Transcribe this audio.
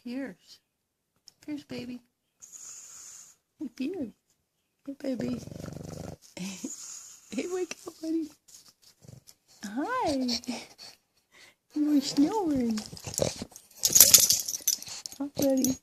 Pierce. Pierce, baby. Hey, Pierce. Hey, baby. Hey, wake up, buddy. Hi. You were snoring. Hi, buddy.